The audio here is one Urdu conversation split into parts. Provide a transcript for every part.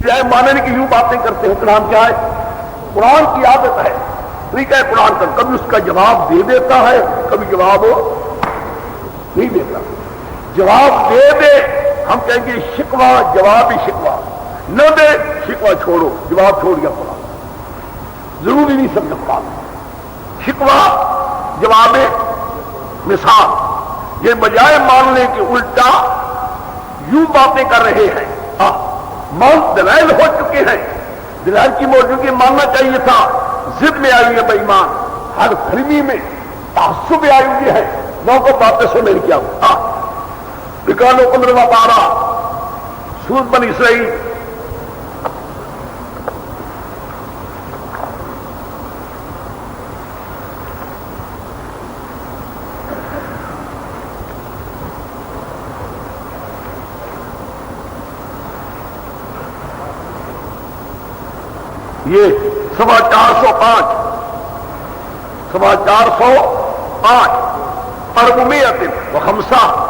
ماننے کی یوں باتیں کرتے ہیں. قرآن کیا ہے؟ قرآن کی عادت ہے طریقہ قرآن کا کبھی اس کا جواب دے دیتا ہے کبھی جواب نہیں دیتا. جواب دے دے ہم کہیں گے شکوہ جواب ہی شکوہ، نہ دے شکوہ چھوڑو جواب چھوڑ گیا قرآن. ضروری نہیں سمجھ قرآن شکوہ جواب مثال. یہ بجائے ماننے کے الٹا یوں باتیں کر رہے ہیں. دلائل ہو چکے ہیں، دلائل کی موجودگی ماننا چاہیے تھا. ضد میں آئی ہے بےایمان، ہر فلمی میں تعصب آئی ہوئی ہے. لوگوں کو باتیں سننے کیا نکالو 15واں پارہ سورۃ بنی اسرائیل. یہ 405 405 405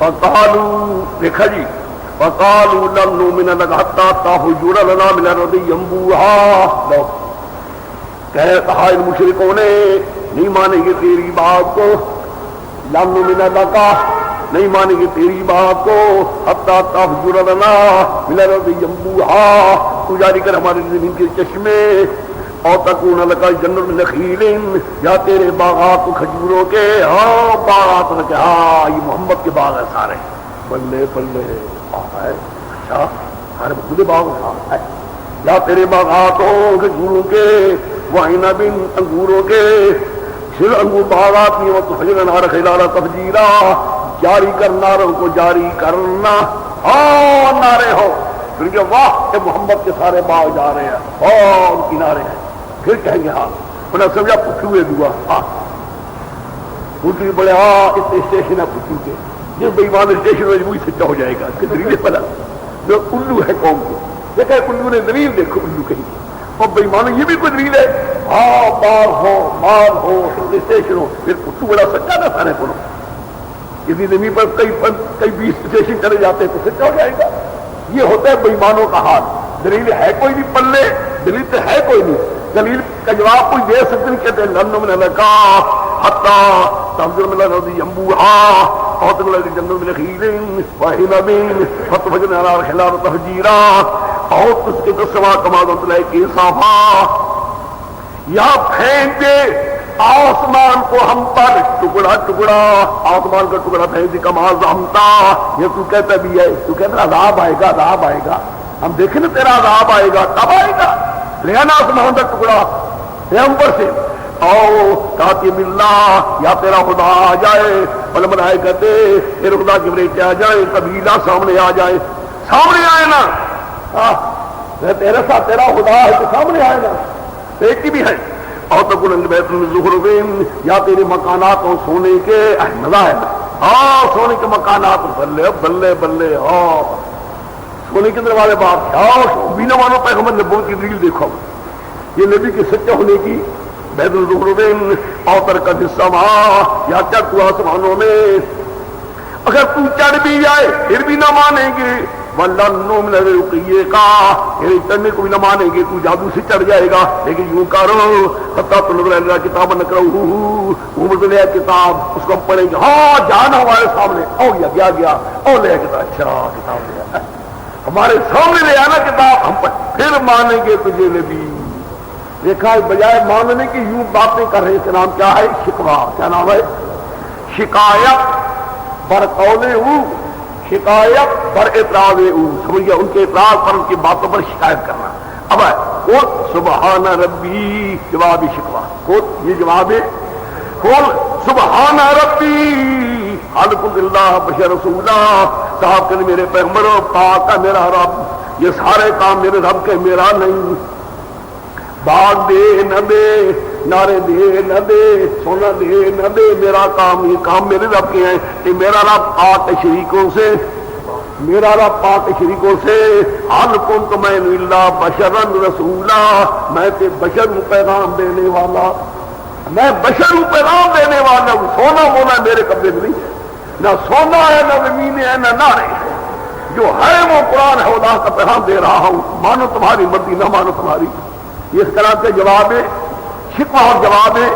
فقالوا دیکھا جی فقالوا لن نؤمن لك حتى تخرج لنا من الارض ينبوعا. کہا ان مشرکوں نے نہیں مانیں گے تیری بات کو. لن نؤمن لك نہیں مانیں گے تیری بات کو حتى تخرج لنا من الارض ينبوعا. تو جاری کر ہمارے زمین کے چشمے اور تکون لک جنت من نخیل یا تیرے باغات کھجوروں کے. ہاں باغات نے کہا یہ محمد کے باغ ہے سارے. بلے بلے اچھا سارے خود باغ ہے یا تیرے باغات ہو کھجوروں کے وعنب انگوروں کے. پھر انگور باغات نہیں وہ تفجر نار خلال تفجیرا جاری کر ناروں کو جاری کرنا. ہاں نعرے ہو پھر کہ واہ کہ محمد کے سارے باغ جا رہے ہیں اور ان کی نعرے ہیں. پھر کہیں گے ہاں انہیں سمجھا پٹھو دعا. ہاں پٹھی بڑے ہاں اتنے اسٹیشن ہے پٹھو کے جس بےمان اسٹیشن میں وہی سچا ہو جائے گا. اس کے دلیل پڑا جو الو ہے قوم کو دیکھا الو نے دلیل دیکھو الو کہیں اور بےمانو یہ بھی کوئی دلیل ہے. ہاں بار ہو مال ہو اسٹیشن ہو پھر پٹھو بڑا سچا نہ سارے پڑھو. کسی زمین پر کئی 20 اسٹیشن چلے جاتے ہیں تو سچا ہو جائے گا. یہ ہوتا ہے بےمانوں کا حال. دلیل ہے کوئی نہیں پلے دلیل تو ہے کوئی نہیں. دلیل کا جواب کوئی دے سکتے نہیں. کہتے ہیں لن نؤمن لک حتی تخرج من الارض ينبوعا اور تکون لک جنت من نخیل وعنب فتفجر الانہار خلالها تفجیرا. اور اس کے 10واں کمال کے صافا یا پھینک دے آسمان کو ہم پر ٹکڑا ٹکڑا. آسمان کا ٹکڑا پھینک دے کمال ہمتا. یہ تو کہتا بھی ہے تو کہتا عذاب آئے گا عذاب آئے گا. ہم دیکھیں نا تیرا عذاب آئے گا کب آئے گا. لے آنا آسمان کا ٹکڑا پیغمبر سے او کاتب اللہ یا تیرا خدا آ جائے بل بنائے کہتے تیرے خدا کے بیٹے آ جائے قبیلہ سامنے آ جائے. سامنے آئے نا تیرے ساتھ تیرا خدا ہے تو سامنے آئے نا بیٹی بھی ہے. اور تکون بیت الزخرف یا تیرے مکانات اور سونے کے مزہ ہے. ہاں سونے کے مکانات بلے بلے بلے. ہاں سونے کے دروازے بات بینا مانو پیغمبر نبوت کی دلیل دیکھو. یہ نبی کے سچے ہونے کی بیت الزخرف اوتر کا السماء یا چڑھ تو آسمانوں میں. اگر تو چڑھ بھی جائے پھر بھی نہ مانیں گے. ولن نؤمن لرقیک چڑھنے کو بھی نہ مانیں گے. تو جادو سے چڑھ جائے گا لیکن یوں کرو حتی تنظر الینا کتابا نقرؤہ وہ لے کتاب اس کو ہم پڑھیں گے. ہاں جانا ہمارے سامنے او گیا او لے کتاب. اچھا کتاب لے ہمارے سامنے لے آنا کتاب ہم پھر مانیں گے تجھے نبی. دیکھا بجائے ماننے کی یوں باتیں کر رہے. اس کا نام کیا ہے؟ شکوہ. کیا نام ہے؟ شکایت بر قول شکایت بر اعتراض. سمجھ گیا ان کے اعتراض پر ان کی باتوں پر شکایت کرنا. اب ہے سبحان ربی جواب شکوہ. یہ جواب ہے سبحان ربی خالق اللہ بشر رسولہ. صاحب کہ میرے پیغمبر پاک کا میرا رب یہ سارے کام میرے رب کے میرا نہیں. باغ دے نہ دے نعرے دے نہ دے سونا دے نہ دے میرا کام یہ کام میرے رب کے ہیں. کہ میرا رب پاک شریکوں سے میرا رب پاک شریکوں سے حل کنت من الا بشرا رسولا. میں تے بشر پیغام دینے والا. میں بشر ہوں، پیغام دینے والا ہوں، سونا مونا میرے قبضے میں نہیں ہے، نہ سونا ہے نہ زمین ہے نہ نارے ہے، جو ہے وہ قرآن ہے، اللہ کا پیغام دے رہا ہوں، مانو تمہاری مرضی نہ مانو تمہاری۔ یہ اس طرح سے جواب ہے شکوہ، اور جواب ہے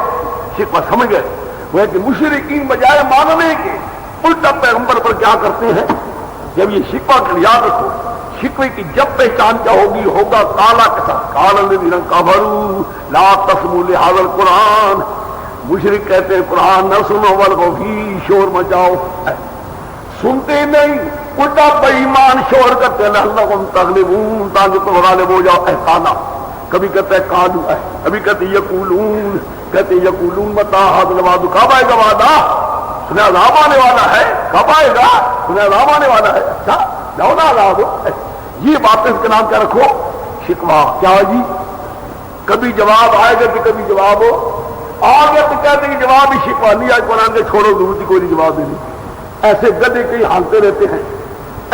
شکوہ سمجھ گئے وہ ہے کہ مشرکین بجائے ماننے کے الٹا پیغمبر پر کیا کرتے ہیں؟ جب یہ شکوہ کر یاد رکھو، شکوے کی جب پہچان کیا ہوگی، ہوگا کالا کے ساتھ، کالا الذین کفروا لا تسمعوا لہذا القرآن، مشرک کہتے ہیں قرآن نہ سنو والغوا فیہ، شور مچاؤ، سنتے نہیں، الٹا بے ایمان شور کرتے ہیں، لعلکم تغلبون، تاکہ تم غالب ہو جاؤ، احسانہ، کبھی کہتے ہیں کالو ہے، کبھی کہتے یقولون، کہتے یقولون متی ھذا الوعد، کب آئے گا وعدہ؟ سنا عذاب آنے والا ہے، کب آئے گا؟ سنا عذاب آنے والا ہے، اچھا جاؤ نا عذاب ہو۔ یہ باتیں اس کا نام کیا رکھو؟ شکوہ۔ کیا جی کبھی جواب آئے گا کہ کبھی جواب ہو آگے تو کہتے ہیں کہ جواب ہی شکوہ نہیں آج قرآن کے چھوڑو ضرورت ہی کوئی نہیں جواب دینے۔ ایسے گدے کہیں ہانکتے رہتے ہیں،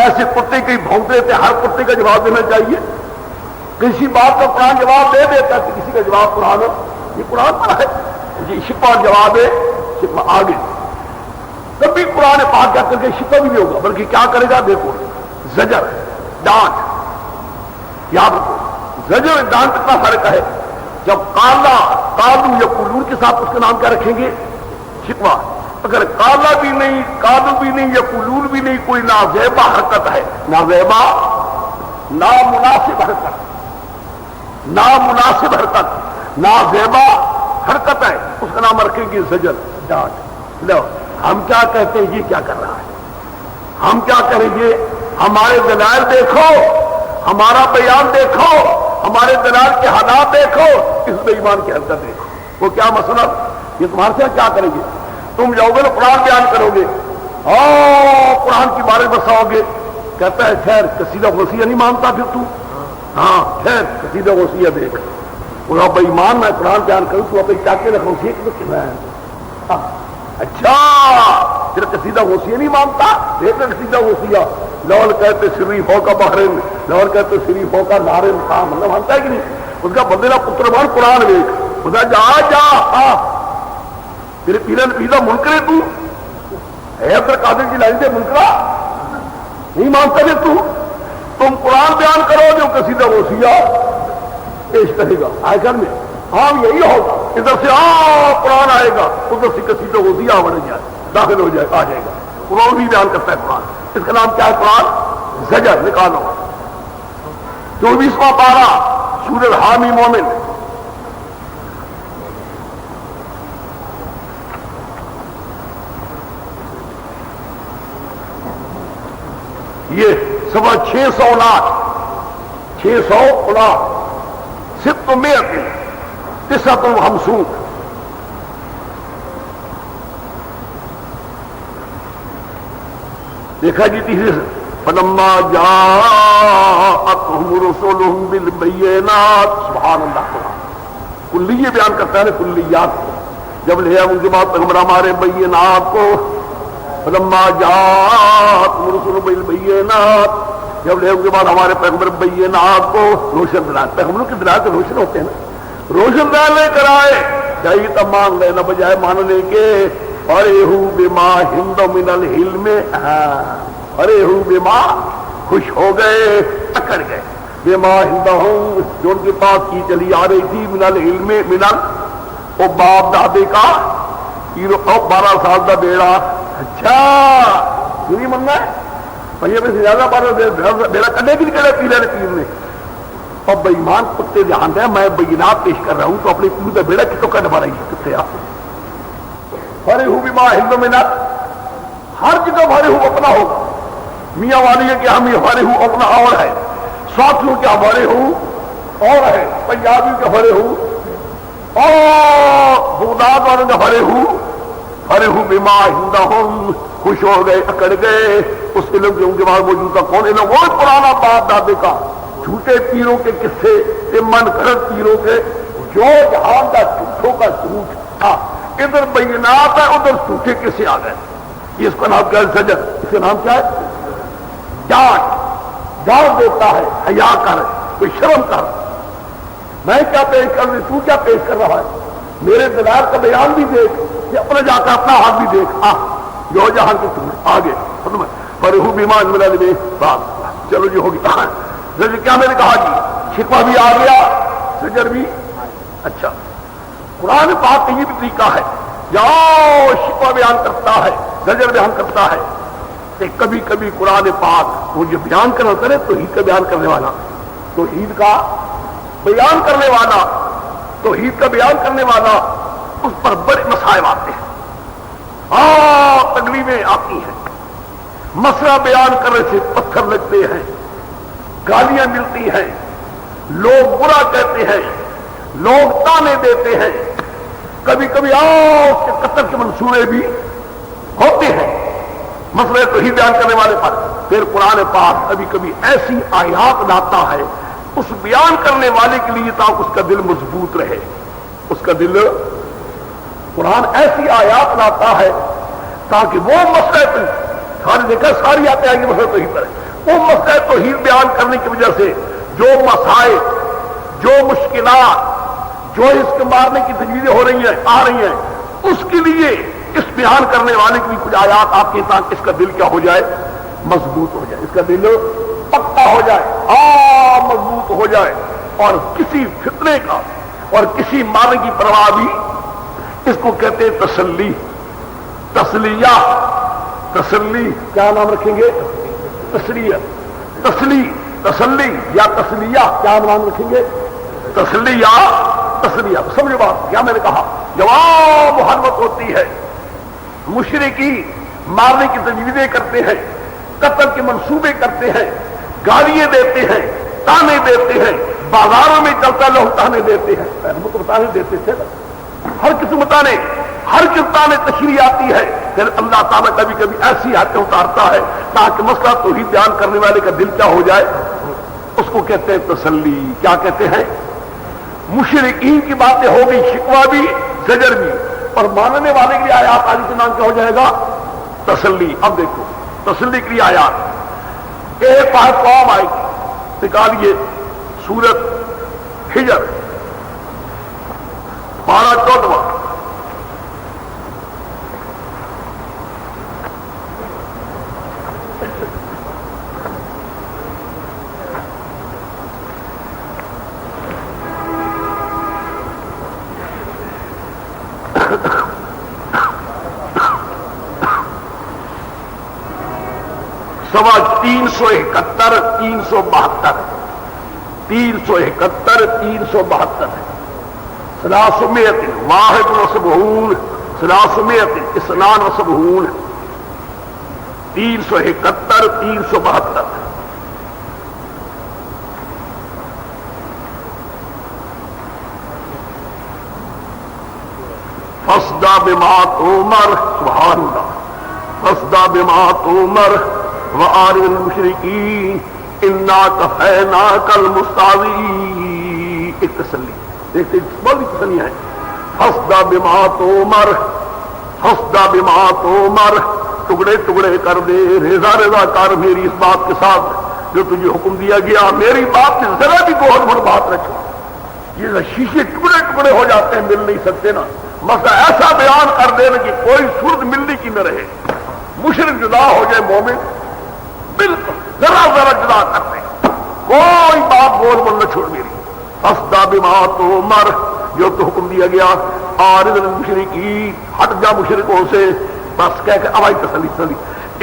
ایسے کتے کہیں بھونکتے رہتے ہیں، ہر کتے کا جواب دینا چاہیے، کسی بات کا قرآن جواب دے دیتا ہے، کسی کا جواب قرآن، یہ قرآن پر ہے جی، شکوہ جواب ہے شکوہ۔ آگے کبھی قرآن پاک کیا کر کے شکوہ بھی نہیں ہوگا، بلکہ کیا کرے گا؟ دیکھو زجر، ڈانٹ، یاد رکھو زجر ڈانٹ کا فرق ہے۔ جب کالا کالو یا کلور کے ساتھ اس کا نام کیا رکھیں گے؟ شکوہ۔ اگر کالا بھی نہیں، کالو بھی نہیں یا کلور بھی نہیں، کوئی نازیبا حرکت ہے، نازیبا نامناسب حرکت، نامناسب حرکت، نازیبا حرکت ہے، اس کا نام رکھیں گے زجر، ڈانٹ۔ لو ہم کیا کہتے ہیں؟ یہ کیا کر رہا ہے؟ ہم کیا کریں گے؟ ہمارے دلائل دیکھو، ہمارا بیان دیکھو، ہمارے دلائل کے حالات دیکھو، اس بے ایمان کی حرکت دیکھو۔ وہ کیا مسئلہ؟ یہ تمہارے سے کیا کریں گے؟ تم جاؤ گے نا قرآن بیان کرو گے، قرآن کی بارے بساؤ گے، کہتا ہے خیر قصیدہ غوثیہ نہیں مانتا پھر تو؟ ہاں خیر قصیدہ غوثیہ دیکھ، وہ بے ایمان میں قرآن بیان کروں تو اپنے چاکے رکھوں سیکھ، اچھا پھر قصیدہ غوثیہ نہیں مانتا؟ دیکھ قصیدہ غوثیہ، لول کہتے شریف ہو کا بحرین، لول کہتے شریف ہو کا نارن، کام اللہ مانتا ہے کہ نہیں؟ اس کا بندے پتر بان قرآن دیکھ، خدا جا جا تیرے پیرن پیزا منکرے تو ہے عبد القادر کی لائن سے منکرا نہیں مانتا پھر تو؟ تم قرآن بیان کرو جو قصیدہ غوثیہ پیش کرے گا آئے میں، ہاں یہی ہوگا، ادھر سے قرآن آئے گا، ادھر سے قصیدہ غوثیہ بن جائے، داخل ہو جائے، آ جائے گا، قرآن بھی بیان کرتا ہے قرآن، اس کا نام کیا ہے؟ قرآن زجر۔ نکالو 24واں پارہ سورۃ حامی مومن، یہ سوا 659 659 دیکھا جی تیسرے سے فلما جاءتهم رسلهم بالبينات، سبحان اللہ، کلیہ بیان کرتا ہے نا کلیات کو، جب لے ان کے بعد پیغمبر ہمارے بینات کو، فلما جاءتهم رسلهم بالبينات، جب لے ان کے بعد ہمارے پیغمبر بینات کو، روشن دلائل، پیغمبروں کے دلائل تو روشن ہوتے ہیں نا، روشن دلائل لے کر آئے، چاہیے تب مان لینا بجائے ماننے کے، فرحوا بما عندهم من العلم، فرحوا بما، خوش ہو گئے، اکڑ گئے، بما عندهم، جو ان کے پاس کی چلی آ رہی تھی، من العلم، من او باپ دادے کا 12 سال کا بیڑا، اچھا کیوں نہیں مننا ہے؟ پہلے میں سے زیادہ بیڑا کرنے کی نہیں کرے پیر نے، اور بے ایمان کتے دھیان دیں، میں بینات پیش کر رہا ہوں تو اپنے پیر کا بیڑا کتوں کا نبھا رہی ہے کتے آپ؟ فرحوا بما عندهم من، ہر جگہ فرحوا اپنا ہوگا، میاں والی ہے کہ ہم یہ فرحوا اپنا اور ہے، ساتھیوں کیا فرحوا اور ہے، پنجابی کا فرحوا اور بغداد والوں کا فرحوا بما عندهم، خوش ہو گئے، اکڑ گئے اس علم کے، ان کے بعد موجود تھا کون علم؟ وہ پرانا باپ دادے کا، جھوٹے پیروں کے قصے، من گھڑت پیروں کے، جو جہان کا جھوٹوں کا جھوٹ تھا، ادھر بینات ہے ادھر جھوٹے قصے آ گئے، یہ اس کا نام کیا ہے؟ زجر۔ اس کا نام کیا ہے؟ ڈانٹ دیتا ہے، حیا کر، کوئی شرم کر، میں کیا پیش کر رہی، تو کیا پیش کر رہا ہے؟ میرے دلائل کا بیان بھی دیکھ، کہ اپنے جا کر اپنا حال بھی دیکھ، جو جہاں کی تمہیں آگے فرحوا بما انزل الیہم بات، چلو جی ہوگی کیا میں نے کہا جی شکوہ بھی آ گیا، زجر بھی۔ اچھا قرآن پاک کا یہ بھی طریقہ ہے، جاؤ شکوہ بیان کرتا ہے، زجر بیان کرتا ہے، کہ کبھی کبھی قرآن پاک وہ یہ بیان کرنا کرے توحید کا بیان کرنے والا، توحید کا بیان کرنے والا، توحید کا بیان کرنے والا، اس پر بڑے مسائل آتے ہیں، تکلیفیں آتی ہیں، مسئلہ بیان کرنے سے پتھر لگتے ہیں، گالیاں ملتی ہیں، لوگ برا کہتے ہیں، لوگ تانے دیتے ہیں، کبھی کبھی اس کے قتل کے منصوبے بھی ہوتے ہیں مسئلہ توحید بیان کرنے والے پر۔ پھر قرآن پاک کبھی کبھی ایسی آیات لاتا ہے اس بیان کرنے والے کے لیے تاکہ اس کا دل مضبوط رہے، اس کا دل، قرآن ایسی آیات لاتا ہے تاکہ وہ مسئلہ، ساری دیکھا ساری آتے آئیں گے مسئلہ توحید پر ہے، وہ مسئلہ توحید بیان کرنے کی وجہ سے جو مسائل، جو مشکلات، جو اس کے مارنے کی تجویزیں ہو رہی ہیں، آ رہی ہیں، اس کے لیے اس بیان کرنے والے کی بھی کچھ آیات آپ کے تاکہ اس کا دل کیا ہو جائے، مضبوط ہو جائے، اس کا دل پکا ہو جائے، مضبوط ہو جائے، اور کسی فتنے کا اور کسی مارنے کی پرواہ بھی، اس کو کہتے ہیں تسلی، تسلیہ، تسلی کیا نام رکھیں گے، تسلیہ، تسلی یا تسلیہ کیا نام رکھیں گے، تسلیہ، تسلیہ۔ سمجھو بات کیا میں نے کہا، جواب محبت ہوتی ہے، مشرکی مارنے کی تجویزیں کرتے ہیں، قتل کے منصوبے کرتے ہیں، گالیاں دیتے ہیں، تانے دیتے ہیں، بازاروں میں چلتا لوگ تانے دیتے ہیں، پہلے تو تانے دیتے تھے، ہر قسم تانے، ہر قسم تانے تشریح آتی ہے، پھر اللہ تعالیٰ کبھی کبھی ایسی حرکتیں اتارتا ہے تاکہ مسئلہ توحید بیان کرنے والے کا دل کیا ہو جائے، اس کو کہتے ہیں تسلی۔ کیا کہتے ہیں؟ مشرکین کی باتیں ہو گئی، شکوہ بھی، زجر بھی، اور ماننے والے کے لیے آیات آگے کے نام کیا ہو جائے گا، تسلی۔ اب دیکھو تسلی کے لیے آیات، ایک بار قوم آئے گی، نکالیے سورت ہجر 12-14، سوا 371 372 371 372 372 واحد وسبعون 372 وسبعون 371 372۔ فاصدع بما تؤمر، سبحان اللہ، فاصدع بما تؤمر وَأَعْرِضِ عَنِ الْمُشْرِكِينَ إِنَّا كَفَيْنَاكَ الْمُسْتَهْزِئِينَ۔ ایک تسلی دیکھتے بڑی تسلی ہے، فاصدع بما تؤمر، فاصدع بما تؤمر، ٹکڑے ٹکڑے کر دے، ریزہ ریزہ کر میری اس بات کے ساتھ جو تجھے حکم دیا گیا، میری بات میں ذرا بھی بہت بڑی بات نہ چھوڑ۔ یہ شیشے ٹکڑے ٹکڑے ہو جاتے ہیں، مل نہیں سکتے نا، مسئلہ ایسا بیان کر دینا کہ کوئی سرد ملنے کی نہ رہے، مشرک جدا ہو جائے، مومن بالکل ذرا ذرا جدا کرتے، کوئی بات بول نہ چھوڑ میری۔ فاصدع بما تؤمر، جو تو حکم دیا گیا، اعرض عن المشرکین، ہٹ جا مشرکوں سے، بس کہہ کے اوائی تسلی۔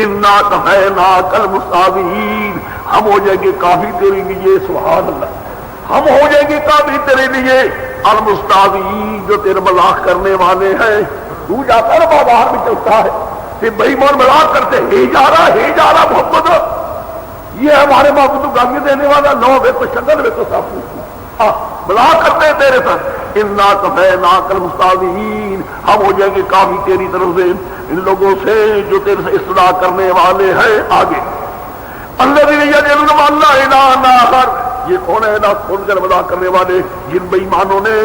انا کفیناک المستہزئین، ہم ہو جائیں گے کافی تیرے لیے، سبحان اللہ، ہم ہو جائیں گے کافی تیرے لیے، المستہزئین، جو تیرے مذاق کرنے والے ہیں۔ تو جاتا ہے نا بازار میں چلتا ہے کہ بھائی مول مذاق کرتے، ہی جا رہا محمد، یہ ہمارے محبوب کو گالیاں دینے والا، لو بے تو شکل بے تو سب مذاق کرتے ہیں تیرے ساتھ۔ انا کفیناک المستہزئین، ہم ہو جائیں گے کافی تیری طرف سے ان لوگوں سے جو تیرے سے اصلاح کرنے والے ہیں۔ آگے الذین یجعلون مع اللہ الہا آخر، یہ کون ہے؟ نہ کھول کر مذاق کرنے والے جن بے ایمانوں نے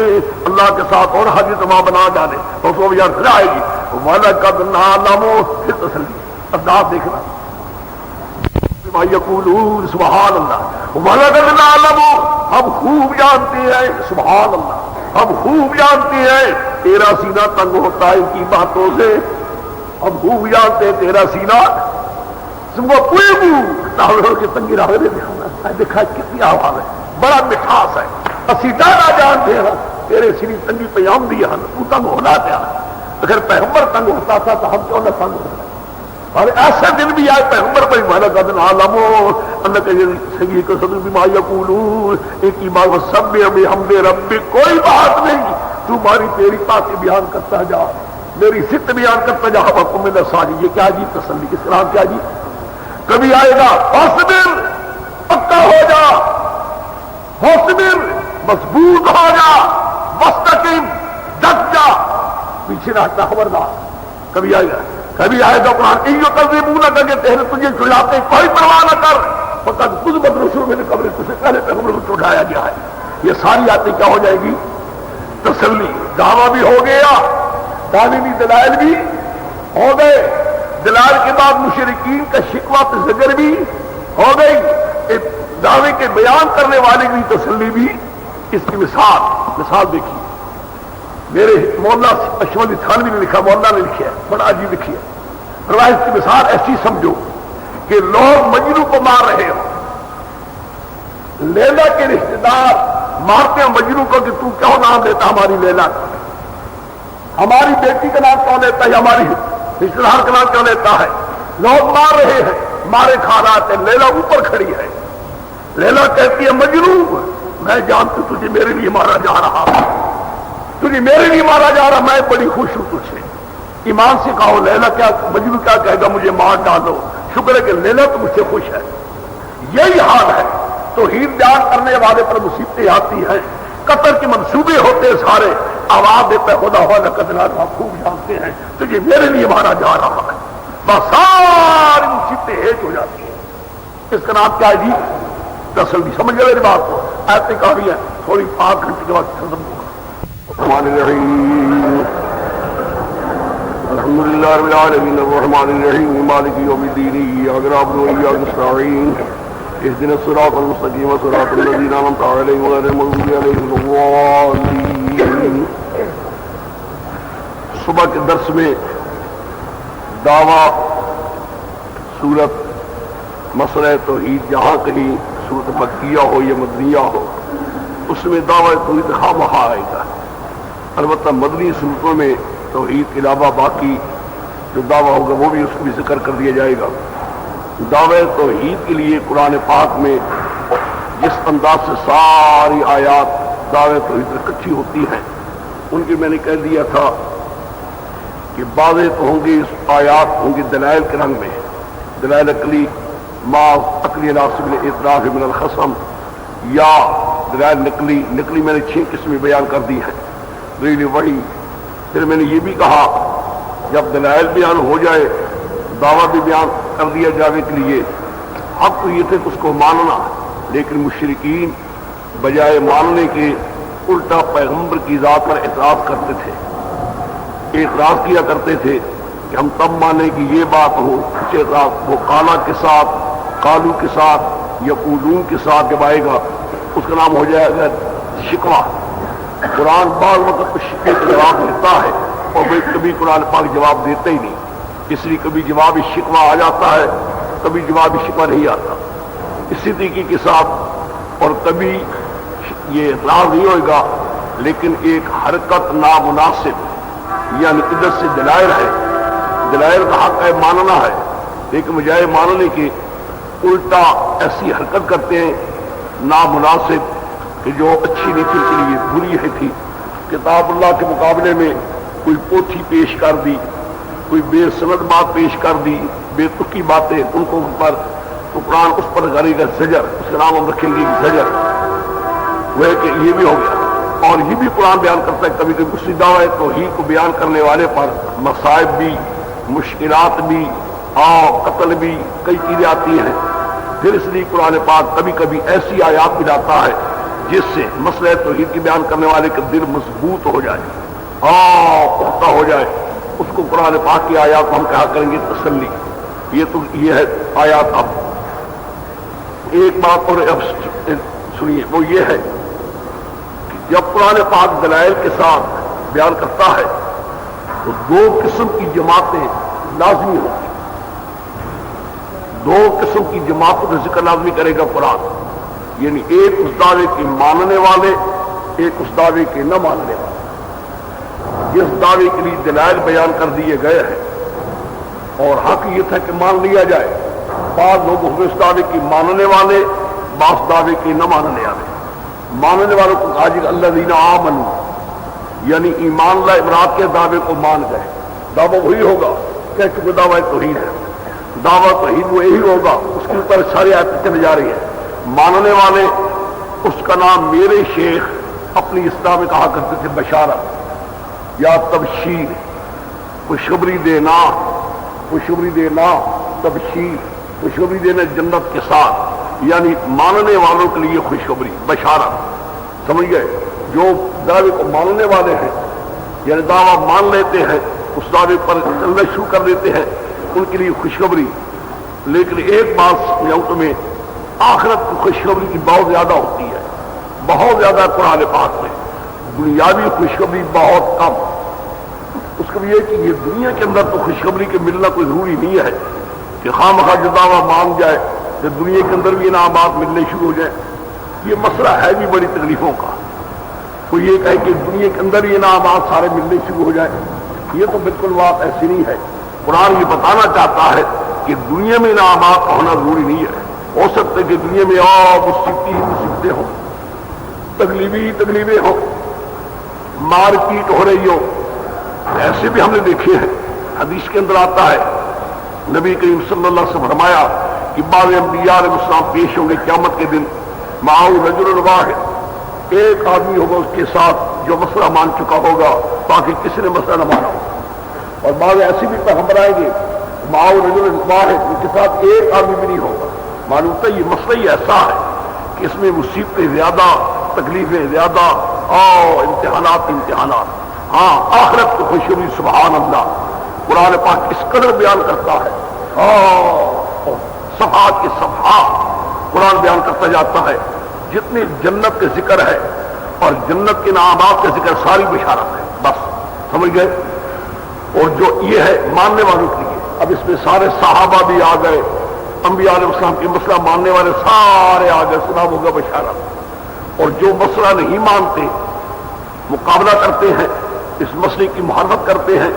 اللہ کے ساتھ اور حاجت ماں بنا ڈالے، اور اس کو یاد آئے گی وَلَقَدْ نَعْلَمُ، پھر تسلی، انداز دیکھنا بما یقولون، سبحان اللہ، وَلَقَدْ نَعْلَمُ، ہم خوب جانتے ہیں، سبحان اللہ، اب خوب جانتے ہیں تیرا سینہ تنگ ہوتا ہے ان کی باتوں سے، اب خوب جانتے ہیں تیرا سینہ کے تنگی راہ دیکھا کتنی آواز ہے، بڑا مٹھاس ہے، اسی ڈالا جانتے ہیں تیرے سری تنگی پیام دیا تو تنگ ہونا کیا، اگر پیغمبر تنگ ہوتا تھا تو ہم کیوں نہ تنگ ہوتا، اور ایسا دن بھی آئے پیغمبر پر مانا قدن عالمو انکا سنگی کو صدر بما یقولون، ایک ہی بات سب میں ہمیں ہم دے رب کوئی بات نہیں، تمہاری تیری باتیں بیان کرتا جا، میری ست بیان کرتا جا، حکم میں ساری یہ کیا جی تسلی کس طرح کیا جی، کبھی آئے گا فاصبر پکا ہو جا، فاصبر مضبوط ہو جا، مستقیم ڈٹ جا، پیچھے رہتا خبردار، کبھی آئے گا قرآن ایو تذبون کہ تیرے تجھے چھڑاتے کوئی پرواہ نہ کر، فقط خود بدرسول میں نے قبر تجھے پہلے پیغمبر کو چھڑایا گیا ہے، یہ ساری آیتیں کیا ہو جائے گی تسلی، دعویٰ بھی ہو گیا، تعلیمی دلائل بھی ہو گئے، دلائل کے بعد مشرکین کا شکوہ زجر بھی ہو گئی، دعوے کے بیان کرنے والے کی تسلی بھی، اس کی مثال دیکھیے، میرے مولانا اشمل تھانوی نے لکھا، مولانا نے لکھا ہے، بڑا عجیب لکھی ہے، روایت کی مثال ایسی سمجھو کہ لوگ مجنو کو مار رہے ہو، لیلا کے رشتہ دار مارتے ہیں مجنو کو کہ تو کیوں نام دیتا ہماری لیلا، ہماری بیٹی کا نام کیوں لیتا ہے، ہماری رشتہ دار کا نام کیوں لیتا ہے، لوگ مار رہے ہیں، مارے کھا رہا ہے، لیلا اوپر کھڑی ہے، لیلا کہتی ہے مجنو میں جانتی تجھے میرے لیے مارا جا رہا، تجھے میرے لیے مارا جا رہا، میں بڑی خوش ہوں تجھ سے، ایمان سے کہو لیلا کیا، مجنو کیا کہے گا مجھے مار ڈالو، شکر ہے کہ لیلا تو مجھ سے خوش ہے، یہی حال ہے، توحید بیان کرنے والے پر مصیبتیں آتی ہیں، قتل کے منصوبے ہوتے سارے، آواز دیتا خدا ہوا قتلا خوب جانتے ہیں تجھے میرے لیے مارا جا رہا ہے، بس ساری مصیبتیں ہیج ہو جاتی ہیں، اس کا نام کیا ہے جی تسلی، سمجھ گئے میری بات کو، ایسے کہانی ہے تھوڑی 5 گھنٹے کے بعد ختم ہوگا۔ الحمد للہ رب العالمین الرحمن الرحیم مالک یوم الدین ایاک نعبد و ایاک نستعین اهدنا الصراط المستقیم صراط الذین انعمت علیہم غیر المغضوب علیہم ولا الضالین۔ صبح کے درس میں دعویٰ سورت مسئلہ توحید جہاں کہیں سورت مکیہ ہو یا مدنیہ ہو اس میں دعویٰ توحید خواہ آئے گا، البتہ مدنی صورتوں میں توحید کے علاوہ باقی جو دعویٰ ہوگا وہ بھی اس کو بھی ذکر کر دیا جائے گا۔ دعوے توحید کے لیے قرآن پاک میں جس انداز سے ساری آیات دعوے توحید اکٹھی ہوتی ہیں، ان کی میں نے کہہ دیا تھا کہ بعضیں تو ہوں گی آیات ہوں گی دلائل کے رنگ میں، دلائل عقلی ما عقلی ناصب الاعتراف من الخصم، یا دلائل نقلی میں نے 6 قسمیں بیان کر دی ہیں، دلیل وحی۔ پھر میں نے یہ بھی کہا جب دلائل بیان ہو جائے دعویٰ بھی بیان کر دیا جانے کے لیے، اب تو یہ تھے کہ اس کو ماننا، لیکن مشرکین بجائے ماننے کے الٹا پیغمبر کی ذات پر اعتراض کرتے تھے، اعتراض کیا کرتے تھے کہ ہم تب مانیں کہ یہ بات ہو، کچھ اعتراض وہ قالو کے ساتھ یقولون کے ساتھ جب آئے گا اس کا نام ہو جائے گا شکوہ۔ قرآن بعض وقت شکوے کا جواب دیتا ہے اور کبھی قرآن پاک جواب دیتے ہی نہیں، اس لیے کبھی جواب شکوہ آ جاتا ہے، کبھی جواب شکوہ نہیں آتا، اسی طریقے کے ساتھ، اور کبھی یہ اعتراض نہیں ہوئے گا لیکن ایک حرکت نامناسب، یعنی ادھر سے دلائل ہے، دلائل کا حق ہے ماننا ہے، لیکن بجائے ماننے کے الٹا ایسی حرکت کرتے ہیں نامناسب کہ جو اچھی نہیں تھی کے لیے بری ہے تھی۔ کتاب اللہ کے مقابلے میں کوئی پوتھی پیش کر دی، کوئی بے سند بات پیش کر دی، بے تکی باتیں ان کو پر، تو قرآن اس پر کرے گا زجر، اس کا نام ہم رکھیں گے زجر، وہ ہے کہ یہ بھی ہو گیا۔ اور یہ بھی قرآن بیان کرتا ہے کبھی کبھی اسی دعوی توحید کو بیان کرنے والے پر مصائب بھی، مشکلات بھی اور قتل بھی، کئی چیزیں آتی ہیں، پھر اس لیے قرآن پاک کبھی کبھی ایسی آیات بھی لاتا ہے جس سے مسئلہ توحید کی بیان کرنے والے کا دل مضبوط ہو جائے اور پختہ ہو جائے، اس کو قرآن پاک کی آیات کو ہم کہا کریں گے تسلی۔ یہ ہے آیات۔ اب ایک بات اور اب سنیے، وہ یہ ہے کہ جب قرآن پاک دلائل کے ساتھ بیان کرتا ہے تو دو قسم کی جماعتیں لازمی ہوتی ہیں. دو قسم کی جماعتوں کا ذکر لازمی کرے گا قرآن. یعنی ایک اس دعوے کے ماننے والے، ایک اس دعوے کے نہ ماننے والے. جس دعوے کے لیے دلائل بیان کر دیے گئے ہیں اور حق یہ تھا کہ مان لیا جائے، بعض لوگ اس دعوے کی ماننے والے، بعض دعوے کے نہ ماننے والے. ماننے والوں کو کہا جائے الذین آمنوا، یعنی ایمان لا امراض کے دعوے کو مان گئے. دعویٰ وہی ہوگا کہ چونکہ دعویٰ توحید ہے، دعویٰ توحید وہ یہی ہوگا، اس کے اوپر ساری آیتیں چلی جا رہی ہیں. ماننے والے، اس کا نام میرے شیخ اپنی اصطلاح میں کہا کرتے تھے بشارت یا تبشیر، خوشخبری دینا، خوشخبری دینا، تبشیر، خوشخبری دینا جنت کے ساتھ، یعنی ماننے والوں کے لیے خوشخبری، بشارت. سمجھ گئے؟ جو دعوے کو ماننے والے ہیں، یعنی دعویٰ مان لیتے ہیں، اس دعوے پر چلنا شروع کر دیتے ہیں، ان کے لیے خوشخبری. لیکن ایک بات سمجھاؤں تمہیں، آخرت کی خوشخبری کی بہت زیادہ ہوتی ہے، بہت زیادہ قرآن پاک میں. دنیاوی خوشخبری بہت کم. اس کا یہ کہ یہ دنیا کے اندر تو خوشخبری کے ملنا کوئی ضروری نہیں ہے کہ خواہ مخواہ جو دعویٰ مان جائے کہ دنیا کے اندر بھی انعامات ملنے شروع ہو جائیں. یہ مسئلہ ہے بھی بڑی تکلیفوں کا. کوئی یہ کہے کہ دنیا کے اندر ہی انعامات سارے ملنے شروع ہو جائیں، یہ تو بالکل بات ایسی نہیں ہے. قرآن یہ بتانا چاہتا ہے کہ دنیا میں انعامات کا ہونا ضروری نہیں ہے. ہو سکتا ہے کہ دنیا میں اور مصیبتیں ہوں، تکلیفیں ہوں، مار پیٹ ہو رہی ہو. ایسے بھی ہم نے دیکھے ہیں. حدیث کے اندر آتا ہے نبی کریم صلی اللہ علیہ وسلم فرمایا کہ بعض انبیاء علیہ السلام پیش ہوں گے قیامت کے دن، معه رجل واحد، ایک آدمی ہوگا اس کے ساتھ جو مسئلہ مان چکا ہوگا، باقی کسی نے مسئلہ نہ مانا ہوگا. اور بعض ایسے بھی پیغمبر آئیں گے معه رجل واحد، ان کے ساتھ ایک آدمی بھی نہیں ہوگا. معلوم ہے یہ مسئلہ ہی ایسا ہے کہ اس میں مصیبتیں زیادہ، تکلیفیں زیادہ، اور امتحانات. ہاں آخرت کو خوشخبری سبحان اللہ قرآن پاک اس قدر بیان کرتا ہے، صفحات کے صفحات قرآن بیان کرتا جاتا ہے. جتنی جنت کا ذکر ہے اور جنت کے انعامات کا ذکر ساری بشارت ہے. بس سمجھ گئے؟ اور جو یہ ہے ماننے والوں کے لیے، اب اس میں سارے صحابہ بھی آ گئے، انبیاء علیہ السلام کے مسئلہ ماننے والے سارے آ گئے، سنا ہوگا بشارت. اور جو مسئلہ نہیں مانتے، مقابلہ کرتے ہیں، اس مسئلے کی محرت کرتے ہیں،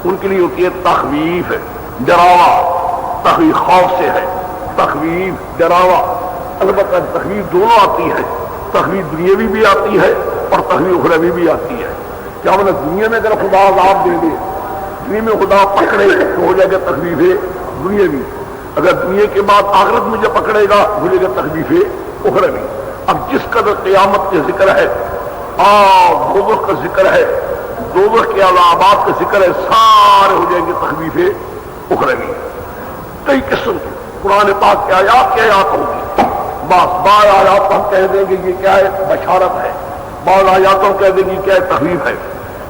ان کے لیے ہوتی ہے تخویف، ڈراوا. تخویف خوف سے ہے، تخویف ڈراوا. البتہ تخویف دونوں آتی ہے، تخویف دنیاوی بھی آتی ہے اور تخویف اخروی بھی آتی ہے. کیا مطلب دنیا میں اگر خدا عذاب دے دے، دنیا میں خدا پکڑے تو ہو جائے گا تخویف دنیاوی. اگر دنیا کے بعد آخرت میں جب پکڑے گا ہو جائے گا تخویف اخروی. اب جس قدر قیامت کا ذکر ہے، دوزخ کا ذکر ہے، دوزخ کے عذابات کا ذکر ہے، سارے ہو جائیں گے تخویف اخروی. کئی قسم کے قرآن پاک کے آیات ہوگی. بعض آیات ہم کہہ دیں گے یہ کیا ہے، بشارت ہے. بعض آیات ہم کہہ دیں گے کیا ہے، تخویف ہے.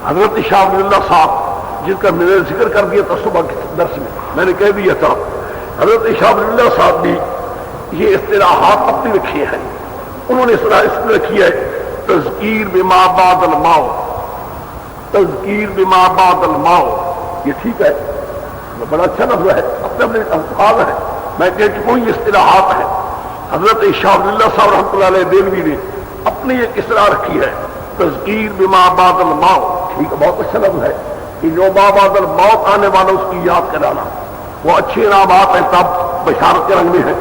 حضرت شاہ ولی اللہ صاحب جن کا میں نے ذکر کر دیا تھا صبح کے درس میں نے کہہ دیا تھا، حضرت شاہ ولی اللہ صاحب بھی یہ اصطلاحات اپنی رکھی ہیں. انہوں نے اس میں رکھی ہے تذکیر بما بعد الموت، تذکیر بما بعد الموت. یہ ٹھیک ہے، بڑا اچھا لفظ ہے، اپنے الفاظ ہے. میں کہہ چکا ہوں یہ اصطلاحات ہے. حضرت شاہ ولی اللہ صاحب رحمۃ اللہ علیہ دہلوی نے اپنی ایک اصطلاح رکھی ہے تذکیر بما بعد الموت. ٹھیک ہے، بہت اچھا لفظ ہے کہ جو بعد الموت آنے والا اس کی یاد کرانا. وہ اچھے انعامات ہیں تب بشارت کے رنگ میں ہے،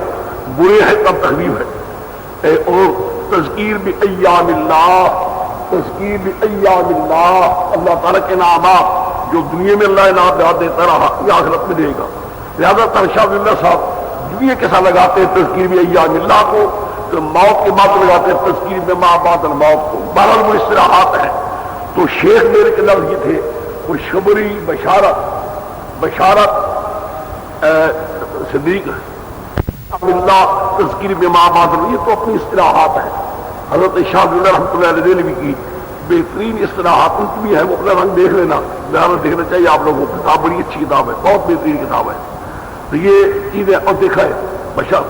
برے ہیں تب تخویف ہے. اور تذکیر بایام اللہ، تذکیر بایام اللہ، اللہ تعالیٰ کے انعامات جو دنیا میں اللہ انعام دیتا رہا یہ آخرت میں دے گا. لہٰذا شاہ ولی اللہ صاحب دنیا کے ساتھ لگاتے ہیں تذکیر بایام اللہ کو، تو موت کے بعد لگاتے ہیں تذکیر بما بعد الموت کو. بہرحال وہ اصطلاحات ہیں. تو شیخ میرے کے لفظ یہ تھے خوشخبری، بشارت صدیق اللہ، تذکیر بما بعد، یہ تو اپنی اصطلاحات ہیں. حضرت شاہ ولی اللہ رحمۃ اللہ علیہ دہلوی کی بہترین اصطلاحات ان کی بھی ہے، وہ اپنا رنگ دیکھ لینا، بہرحال دیکھنا چاہیے آپ لوگوں کو. کتاب بڑی اچھی کتاب ہے، بہت بہترین کتاب ہے. تو یہ چیزیں اور دیکھا ہے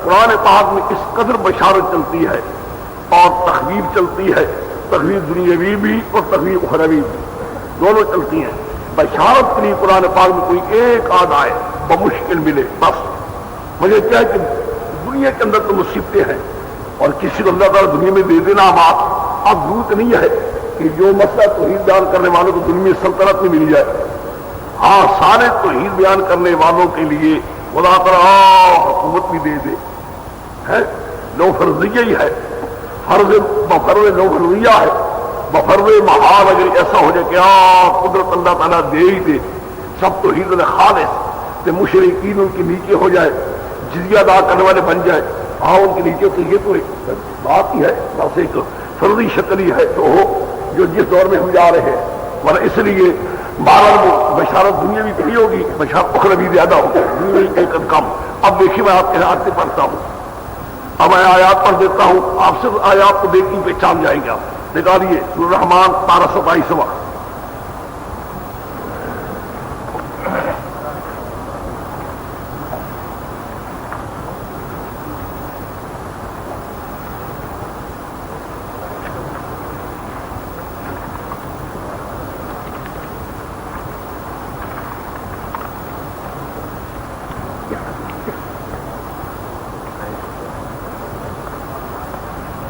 قرآن پاک میں اس قدر بشارت چلتی ہے اور تخویف چلتی ہے تخویف دنیاوی بھی اور تخویف اخروی بھی دونوں چلتی ہیں. بشارت کے لیے قرآن پاک میں کوئی ایک آدھ آئے بمشکل ملے بس. مجھے کیا ہے کہ دنیا کے اندر تو مصیبتیں ہیں اور کسی کو اللہ تعالیٰ دنیا میں دے دینا بات. اب ضرورت نہیں ہے کہ جو مسئلہ توحید بیان کرنے والوں کو دنیا میں سلطنت میں مل جائے. ہاں سارے توحید بیان کرنے والوں کے لیے خدا تعالیٰ حکومت بھی دے دے ہے. لو فرضیہ ہی ہے, فرض بفرض لو فرضیہ ہے, بفرض محال اگر ایسا ہو جائے کہ قدرت اللہ تعالیٰ دے ہی دے سب توحید خالص تے مشرکین ان کے نیچے ہو جائے, جزیہ ادا کرنے والے بن جائے, ہاں ان کے نیچے. تو یہ تو ایک بات ہی ہے, بس ایک فرضی شکل ہی ہے تو ہو جو جس دور میں ہم جا رہے ہیں. ورنہ اس لیے بہرحال بشارت دنیا بھی کھڑی ہوگی, بشارت اخروی زیادہ ہوگی, دنیا ایک کم. اب دیکھیے میں آپ کے ہاتھ سے پڑھتا ہوں, اب میں آیات پڑھ دیتا ہوں, آپ صرف آیات کو دیکھ کے پہچان جائیں گے. آپ نکالیے سورہ الرحمن 1227.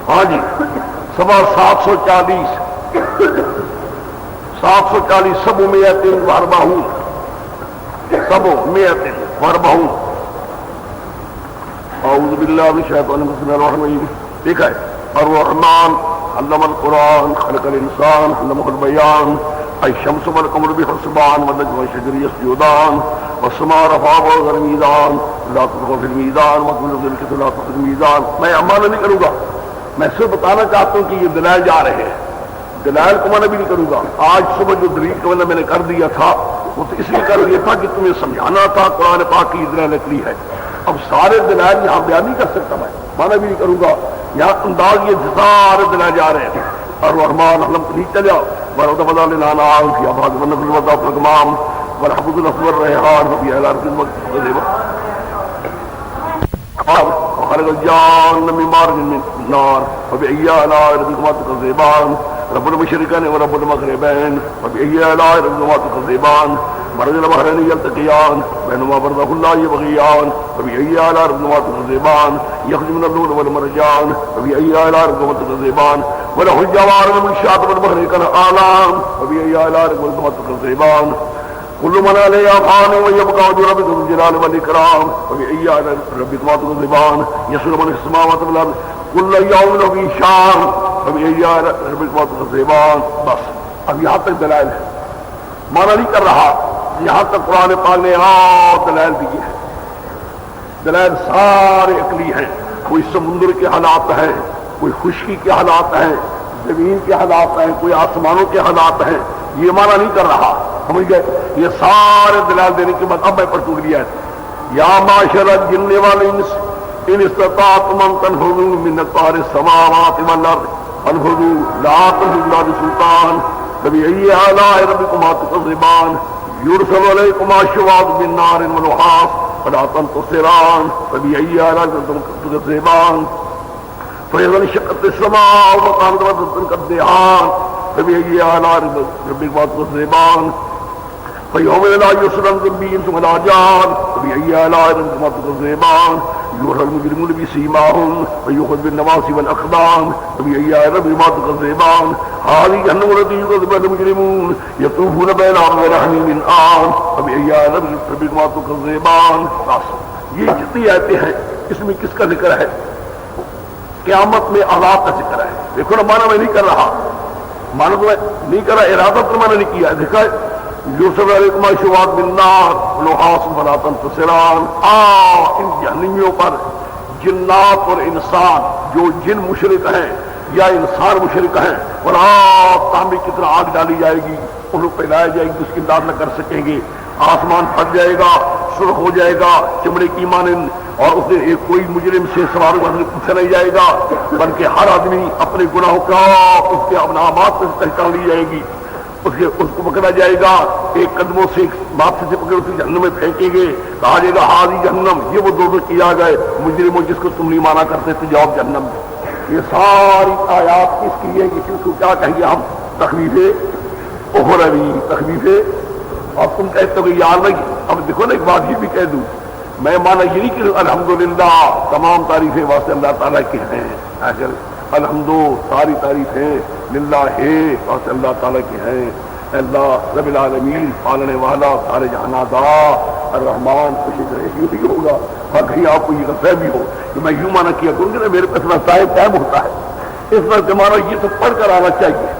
ہاں جی سوا 740 سب میتن واربہون, سب میتن واربہون. اعوذ باللہ من الشیطان الرجیم. الرحمن الرحیم. دیکھا ہے الرحمن علم القرآن خلق الانسان علمہ البیان الشمس والقمر بحسبان والنجم والشجر یسجدان والسماء رفعها والمیزان لا تطغوا في الميزان واطمئنوا بالقسط لا تخسروا الميزان. میں امانہ نہیں کروں گا, میں صرف بتانا چاہتا ہوں کہ یہ دلائل جا رہے ہیں. دلائل کو میں بھی نہیں کروں گا. آج صبح جو دلیل کو میں نے کر دیا تھا وہ تو اس لیے کر دیا تھا کہ تمہیں سمجھانا تھا قرآن پاک کی دلائل نکلی ہے. اب سارے دلائل یہاں بیان نہیں کر سکتا, میں بھی نہیں کروں گا. یہاں انداز یہ سارے دلائل جا رہے ہیں. اور رحمان حلم تو نہیں چلیا ورد بدلا لینا کی آباد ونب الوضع الغمام ورحمۃ الاسور ریحان وفی اعلی رسول خرج الجان من مارج من نار فبأي آلاء ربكما تكذبان رب المشرقين ورب المغربين فبأي آلاء ربكما تكذبان مرج البحرين يلتقيان بينهما برزخ لا يبغيان فبأي آلاء ربكما تكذبان يخرج من اللؤلؤ والمرجان فبأي آلاء ربكما تكذبان وله الجوار المنشآت والبحر كالأعلام فبأي آلاء ربكما تكذبان كل من عليها فان ويبقى وجه ربك ذو الجلال والإكرام فبأي آلاء ربكما تكذبان يسر من في السماوات والأرض كل يوم له في شان فبأي آلاء ربكما تكذبان. بس اب یہاں تک دلائل ہے, مانا نہیں کر رہا. یہاں تک قرآن پاک نے دلائل دیے ہیں. دلائل سارے عقلی ہیں. کوئی سمندر کے حالات ہیں, کوئی خشکی کے حالات ہیں, زمین کے حالات ہیں, کوئی آسمانوں کے حالات ہیں. یہ مانا نہیں کر رہا, سمجھ گئے. یہ سارے دلائل دینے کے بعد اب میں پڑھوں گی یا معاشر الجن والانس ان استطعتم ان تنفذوا من اقطار السماوات والارض فانفذوا لا تنفذون بسلطان فبأي آلاء ربكما تكذبان يرسل عليكما شواظ من نار ونحاس فلا تنتصران فبأي آلاء ربكما تكذبان فإذا انشقت السماء وكانت وردة كالدهان فبأي آلاء ربكما تكذبان فيومئذ لا يسر ذنبي ولا جان فبأي آلاء ربكما تكذبان يوحى المجرمون بسيماهم ويؤخذ بالنواصي والأقدام فبأي آلاء ربكما تكذبان هذه جهنم التي يكذب بها المجرمون يطوفون بينها غير حميم آن فبأي آلاء ربكما تكذبان. یہ جتنی آیتیں ہیں اس میں کس کا ذکر ہے؟ قیامت میں عذاب کا ذکر ہے. دیکھو نا, مانا میں نہیں کر رہا, مانا تو میں نہیں کر رہا, ارادہ تو میں نے نہیں کیا. دیکھا یوسف علیکما شواظ من نار ونحاس فلا تنتصران. ان جہنمیوں پر جنات اور انسان, جو جن مشرک ہیں یا انسان مشرک ہیں, اور تانبے کی طرح آگ ڈالی جائے گی, انہیں پھیلایا جائے گی, اس کی امداد نہ کر سکیں گے. آسمان پھٹ جائے گا, سرخ ہو جائے گا چمڑے کی مانند, اور اس نے ایک کوئی مجرم سے سوال پوچھا نہیں جائے گا, بلکہ ہر آدمی اپنے گناہوں کا اس کے اپنامات سے پہچان لی جائے گی. اس کو پکڑا جائے گا, ایک قدموں سے ماتھے سے پکڑ اسے جہنم میں پھینکیں گے. کہا جائے گا ہاضی جہنم, یہ وہ دوزخ کی آگ ہے, مجرموں جس کو تم نہیں مانا کرتے تھے جواب جہنم میں. یہ ساری آیات کس کی ہے؟ کسی کو کیا کہیں گے ہم؟ تخویف اخروی، تخویف. اب تم کہتے ہو کہ یار نہیں، اب دیکھو نا ایک بات یہ بھی کہہ دوں، میں مانا یہ نہیں کہ الحمدللہ تمام تعریفیں واسطے اللہ تعالیٰ کی ہیں، الحمدو ساری تعریفیں للہ ہے واسطے اللہ تعالیٰ کی ہیں. اللہ رب العالمین پالنے والا سارے جہانادا الرحمن خوشی ہی ہوگا. اور کہیں آپ کو یہ غصہ بھی ہو کہ میں یوں مانا کیا کروں گی نا، میرے پاس اتنا ٹائم ہوتا ہے، اس میں زمانہ یہ تو پڑھ کر آنا چاہیے،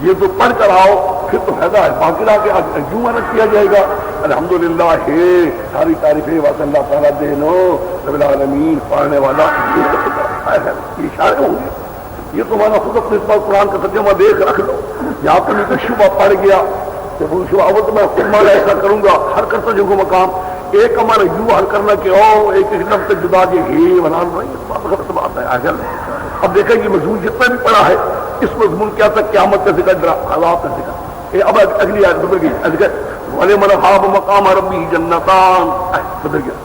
یہ تو پڑھ کر آؤ پھر تو فائدہ ہے. باقی لا کے یوں مانا کیا جائے گا الحمدللہ ہے ساری تعریفیں واسطے اللہ تعالیٰ دے نو رب العالمین پالنے والا. یہ اشارے ہوں گے. یہ تو مانا خود اپنے قرآن کا ترجمہ دیکھ رکھ لو. یہاں پر تو شبہ پڑ گیا تو وہ شبہ وہ تو میں مانا ایسا کروں گا ہر کرتا جو کو مقام ایک ہمارا یوں حل کرنا کہ او ایک ایک لفظ جدا دے ہی بنا غلط بات ہے. آخر اب دیکھیں یہ مضمون جتنا بھی پڑا ہے اس مضمون کیا تھا؟ قیامت کا ذکر، عذاب کا ذکر. اب اگلی آیت بدل گئی، وَلِمَنْ خَافَ مَقَامَ رَبِّهِ جَنَّتَانِ بدل گیا.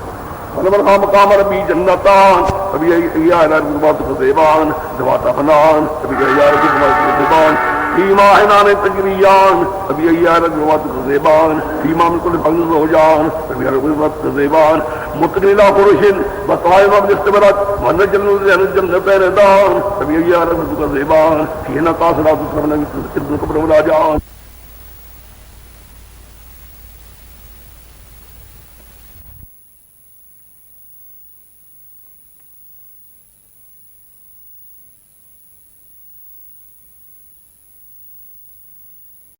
وَلِمَنْ خَافَ مَقَامَ رَبِّهِ جَنَّتَانِ فَبِأَيِّ آلَاءِ رَبِّكُمَا تُكَذِّبَانِ ذَوَاتَا أَفْنَانٍ فَبِأَيِّ آلَاءِ رَبِّكُمَا تُكَذِّبَانِ فِيهِمَا عَيْنَانِ تَجْرِيَانِ فَبِأَيِّ آلَاءِ رَبِّكُمَا تُكَذِّبَانِ فِيهِمَا مِن كُلِّ فَكِهٍ زَوْجَانِ فَبِأَيِّ آلَاءِ رَبِّكُمَا تُكَذِّبَانِ مُتَّكِئِينَ عَلَىٰ فُرُشٍ مَّرْفُوعَةٍ وَإِسْتَوَرَتْ وَالنَّجْمُ الْجَنَّتَيْنِ دَانٍ فَبِأَيِّ آلَاءِ رَبِّكُمَا تُكَذِّبَانِ فِيهِنَّ قَاصِرَاتُ الطَّرْفِ لَمْ يَطْمِثْهُنَّ إنسٌ قَبْلَهُمْ وَلَا جَانٌّ